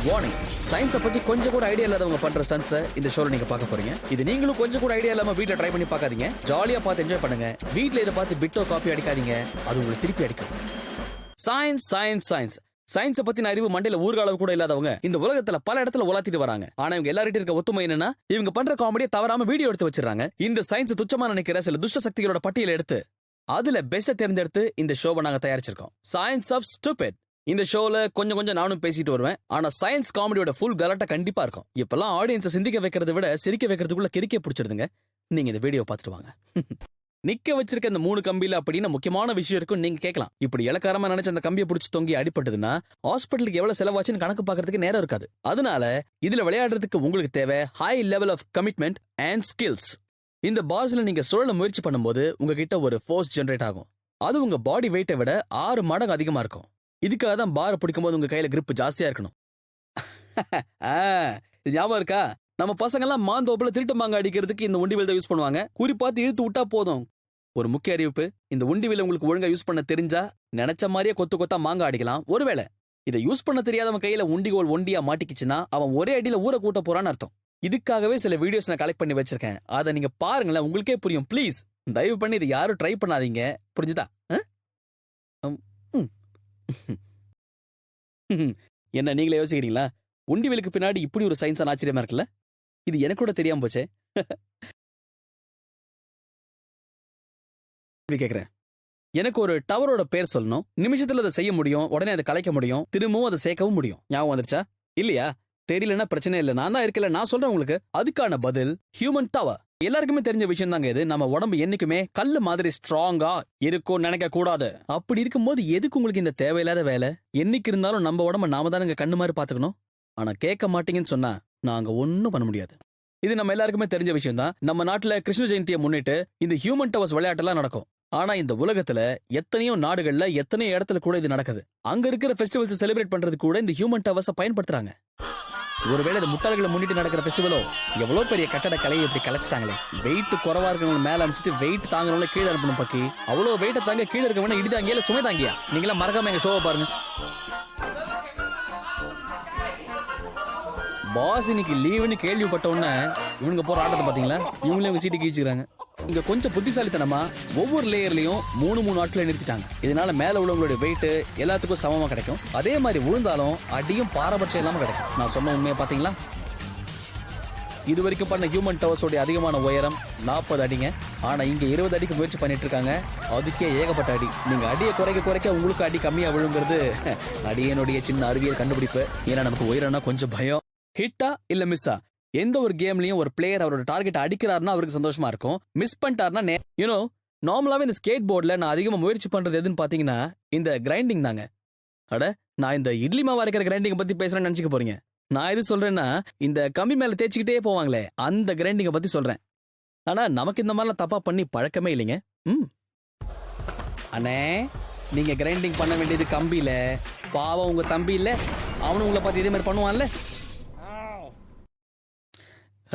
Warning, சயின்ஸை பத்தி கொஞ்சம் கூட ஐடியா இல்லாதவங்க பண்ற ஸ்டன்ட்ஸை இந்த ஷோல நீங்க பார்க்க போறீங்க. இது நீங்களும் கொஞ்சம் கூட ஐடியா இல்லாம வீட்ல ட்ரை பண்ணி பார்க்காதீங்க. ஜாலியா பார்த்து என்ஜாய் பண்ணுங்க. வீட்ல இதை பார்த்து பிட்டோ காப்பி அடிக்காதீங்க, அது உங்களுக்கு திருப்பி அடிக்கும். சயின்ஸ் சயின்ஸ் சயின்ஸ் சயின்ஸை பத்தின அறிவு மண்டையில ஊர்காலவு கூட இல்லாதவங்க இந்த உலகத்துல பல இடத்துல உலாத்திட்டு வராங்க. ஆனா இவங்க எல்லார்கிட்ட இருக்க ஒத்துமை என்னன்னா, இவங்க பண்ற காமெடியை தவறாம வீடியோ எடுத்து வச்சிருக்காங்க. இந்த சயின்ஸ் துச்சமா நினைக்கிற சில துஷ்ட சக்திகளோட பட்டியலை எடுத்து அதுல பெஸ்ட தேர்ந்தெடுத்து இந்த ஷோவை நாங்க தயாரிச்சிருக்கோம். Science of stupid. இந்த ஷோல கொஞ்சம் நானும் பேசிட்டு வருவேன். ஆனா சயின்ஸ் காமெடியோட ஃபுல் கலாட்டா கண்டிப்பா இருக்கும். இப்பெல்லாம் ஆடியன்ஸை சிந்திக்க வைக்கிறத விட சிரிக்க வைக்கிறதுக்குள்ள கிரிக்கே பிடிச்சிருதுங்க. நீங்க இந்த வீடியோ பார்த்துட்டு வாங்க. நிக்க வச்சிருக்க இந்த 3 கம்பியில அப்படின்னு முக்கியமான விஷயம் இருக்கும். நீங்க கேட்கலாம், இப்படி இலக்காரமா நினைச்ச அந்த கம்பியை பிடிச்சி தொங்கி அடிபட்டதுன்னா ஹாஸ்பிட்டலுக்கு எவ்வளவு செலவாச்சுன்னு கணக்கு பாக்குறதுக்கு நேரம் இருக்காது. அதனால இதுல விளையாடுறதுக்கு உங்களுக்கு தேவை high level of commitment and skills. இந்த பார்ஸ்ல நீங்க சுழல முயற்சி பண்ணும்போது உங்ககிட்ட ஒரு ஃபோர்ஸ் ஜெனரேட் ஆகும். அது உங்க பாடி வெயிட்டை விட 6 மடங்கு அதிகமா இருக்கும். இதுக்காக தான் பாரை பிடிக்கும் போது உங்க கையில கிரிப் ஜாஸ்தியா இருக்கணும். இது ஞாபகம் இருக்கா? நம்ம பசங்க எல்லாம் மாந்தோப்புல திருட்டு மாங்க அடிக்கிறதுக்கு இந்த உண்டிவில் தான் யூஸ் பண்ணுவாங்க. குறி பார்த்து இழுத்து விட்டா போதும். ஒரு முக்கிய அறிவிப்பு, இந்த உண்டிவில் உங்களுக்கு ஒழுங்கா யூஸ் பண்ண தெரிஞ்சா நினைச்ச மாதிரியே கொத்தா மாங்க அடிக்கலாம். ஒருவேளை இதை யூஸ் பண்ண தெரியாதவன் கையில உண்டிகோல் ஒண்டியா மாட்டிக்கிச்சுன்னா அவன் ஒரே அடியில ஊரை கூட்ட போறான்னு அர்த்தம். இதுக்காகவே சில வீடியோஸ் நான் கலெக்ட் பண்ணி வச்சிருக்கேன். அதை நீங்க பாருங்களேன், உங்களுக்கே புரியும். ப்ளீஸ் தயவு பண்ணி இதை யாரும் ட்ரை பண்ணாதீங்க, புரிஞ்சுதா? என்ன நீங்களே யோசிக்கிறீங்களா? உண்டிவிலுக்கு பின்னாடி இப்படி ஒரு சயின்ஸான ஆச்சரியமா இருக்குல்ல? இது எனக்கு கூட தெரியாம போச்சே. கேக்குறேன், எனக்கு ஒரு டவரோட பேர் சொல்லணும். நிமிஷத்துல அதை செய்ய முடியும், உடனே அதை கலைக்க முடியும், திரும்பவும் அதை சேர்க்கவும் முடியும். ஞாபகம் வந்துருச்சா? இல்லையா? தெரியலன்னா பிரச்சனை இல்லை, நான் தான் இருக்கல, நான் சொல்றேன் உங்களுக்கு. அதுக்கான பதில் ஹியூமன் டவர். எல்லாருக்குமே தெரிஞ்ச விஷயம் தாங்க இது. நம்ம உடம்பு என்னைக்குமே கல்லு மாதிரி ஸ்ட்ராங்கா இருக்கும் நினைக்க கூடாது. அப்படி இருக்கும்போது எதுக்கு உங்களுக்கு இந்த தேவையில்லாத வேலை? என்னைக்கு இருந்தாலும் நம்ம உடம்ப நாம தானங்க கண்ணு மாதிரி பாத்துக்கணும். ஆனா கேட்க மாட்டீங்கன்னு சொன்னா நாங்க ஒன்னும் பண்ண முடியாது. இது நம்ம எல்லாருக்குமே தெரிஞ்ச விஷயம் தான். நம்ம நாட்டுல கிருஷ்ண ஜெயந்தியை முன்னிட்டு இந்த ஹியூமன் டவர்ஸ் விளையாட்டெல்லாம் நடக்கும். ஆனா இந்த உலகத்துல எத்தனையோ நாடுகள்ல எத்தனையோ இடத்துல கூட இது நடக்குது. அங்க இருக்கிற ஃபெஸ்டிவல்ஸ் செலிப்ரேட் பண்றது கூட இந்த ஹியூமன் டவர்ஸை பயன்படுத்துறாங்க. ஒருவேளை இந்த முட்டாள்களை முன்னிட்டு நடக்கிற ஃபெஸ்டிவலோ எவ்வளவு பெரிய கட்டட கலையை இப்படி கலைச்சிட்டாங்களே. வெயிட் குறவா இருக்கவங்க மேல அமைச்சிட்டு வெயிட் தாங்கறவங்கள கீழே அனுப்பணும். பக்கி அவ்வளவு வெயிட்ட தாங்க கீழே இருக்கவன இடி தாங்கியா இல்ல சுமை தாங்கியா? நீங்களா மறக்காம எங்க ஷோவை பாருங்க. பாஸ் இன்னைக்கு லீவுன்னு கேள்விப்பட்ட உடனே இவனுங்க போற ஆட்டத்தை பாத்தீங்களா? இவங்களே உங்க சீட்டு கீழ்ச்சிக்கிறாங்க. இங்க கொஞ்சம் புத்திசாலித்தனமா ஒவ்வொரு லேயர்லயும் 3 ஆட்களை நிறுத்திட்டாங்க. இதனால மேல உள்ளவங்களுடைய வெயிட் எல்லாத்துக்கும் சமமா கிடைக்கும். அதே மாதிரி விழுந்தாலும் அடியும் பாரபட்சம் இல்லாம கிடைக்கும். நான் சொன்ன உண்மையை பாத்தீங்களா? இது வரைக்கும் பண்ண ஹியூமன் டவர்ஸோட அதிகமான உயரம் 40 அடிங்க. ஆனா இங்க 20 அடிக்கு முயற்சி பண்ணிட்டு இருக்காங்க. அதுக்கே ஏகப்பட்ட அடி. நீங்க அடியை குறைக்க உங்களுக்கு அடி கம்மியா விழுங்கிறது அடியனுடைய சின்ன அறிவியல் கண்டுபிடிப்பு. ஏன்னா நமக்கு உயரம்னா கொஞ்சம் பயம். ஹிட்டா இல்ல மிஸ்ஸா? எந்த ஒரு கேம்லயும் ஒரு பிளேயர் அவரோட டார்கெட் அடிக்கிறாருன்னா அவருக்கு சந்தோஷமா இருக்கும். மிஸ் பண்ணிட்டாருன்னா நார்மலாவே இந்த ஸ்கேட் போர்ட்ல நான் அதிகமா முயற்சி பண்றது எதுன்னு பாத்தீங்கன்னா இந்த கிரைண்டிங் தாங்க. அட, நான் இந்த இட்லி மாவு அரைக்கிற கிரைண்டிங் பத்தி பேசுறேன்னு நினைச்சுக்க போறீங்க. நான் எது சொல்றேன்னா இந்த கம்பி மேல தேய்ச்சிக்கிட்டே போவாங்களே அந்த கிரைண்டிங்க பத்தி சொல்றேன். ஆனா நமக்கு இந்த மாதிரிலாம் தப்பா பண்ணி பழக்கமே இல்லைங்க. அண்ணே, நீங்க கிரைண்டிங் பண்ண வேண்டியது கம்பியில. பாவம் உங்க தம்பி இல்ல, அவனும் உங்களை பார்த்து இதே மாதிரி பண்ணுவான்ல.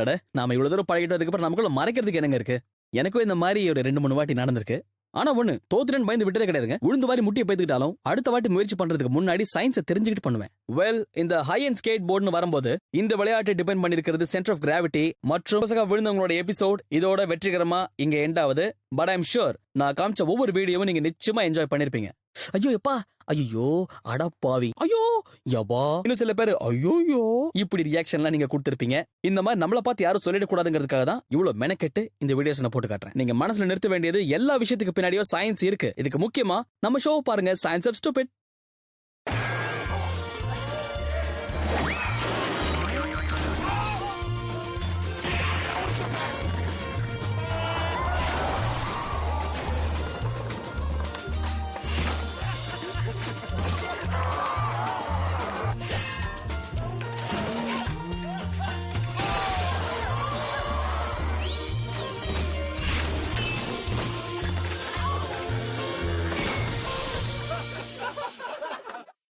அட, நாம இவ்வளவு தூரம் பழகிட்டு அதுக்கப்புறம் நமக்குள்ள மறைக்கிறதுக்கு என்னங்க இருக்கு? எனக்கும் இந்த மாதிரி ஒரு 2-3 வாட்டி நடந்திருக்கு. ஆனா ஒண்ணு, தோத்துறேன்னு பயந்து விட்டதே கிடையாதுங்க. உழுந்து வாரி முட்டியை பேத்துக்கிட்டாலும் அடுத்த வாட்டி முயற்சி பண்றதுக்கு முன்னாடி சயின்ஸை தெரிஞ்சுக்கிட்டு பண்ணுவேன். வெல், இந்த ஹை அண்ட் ஸ்கேட் போர்டுன்னு வரும்போது இந்த விளையாட்டை டிபெண்ட் பண்ணிருக்கிறது சென்டர் ஆஃப் கிராவிட்டி மற்றும் விழுந்தவங்களோட எபிசோட் இதோட வெற்றிகரமா இங்க எண்ட் ஆகுது. பட் ஐ எம் ஷூர் நான் காமிச்ச ஒவ்வொரு வீடியோவும் நீங்க நிச்சயமா என்ஜாய் பண்ணிருப்பீங்க. ஐயோ எப்பா, ஐயோ அடப்பாவி, ஐயோ யப்பா, இன்னும் சில பேர் ஐயோ இப்படி ரியாக்ஷன்லாம் நீங்க கொடுத்திருப்பீங்க. இந்த மாதிரி நம்மள பார்த்து யாரும் சொல்லிட கூடாதுங்கிறதுக்காக தான் இவ்வளவு மெனக்கெட்டு இந்த வீடியோஸ் நான் போட்டு காட்டுறேன். நீங்க மனசுல நிறுத்த வேண்டியது எல்லா விஷயத்துக்கு பின்னாடியோ சயின்ஸ் இருக்கு. இதுக்கு முக்கியமா நம்ம ஷோ பாருங்க, சயின்ஸ் ஆஃப் ஸ்டூபிட்.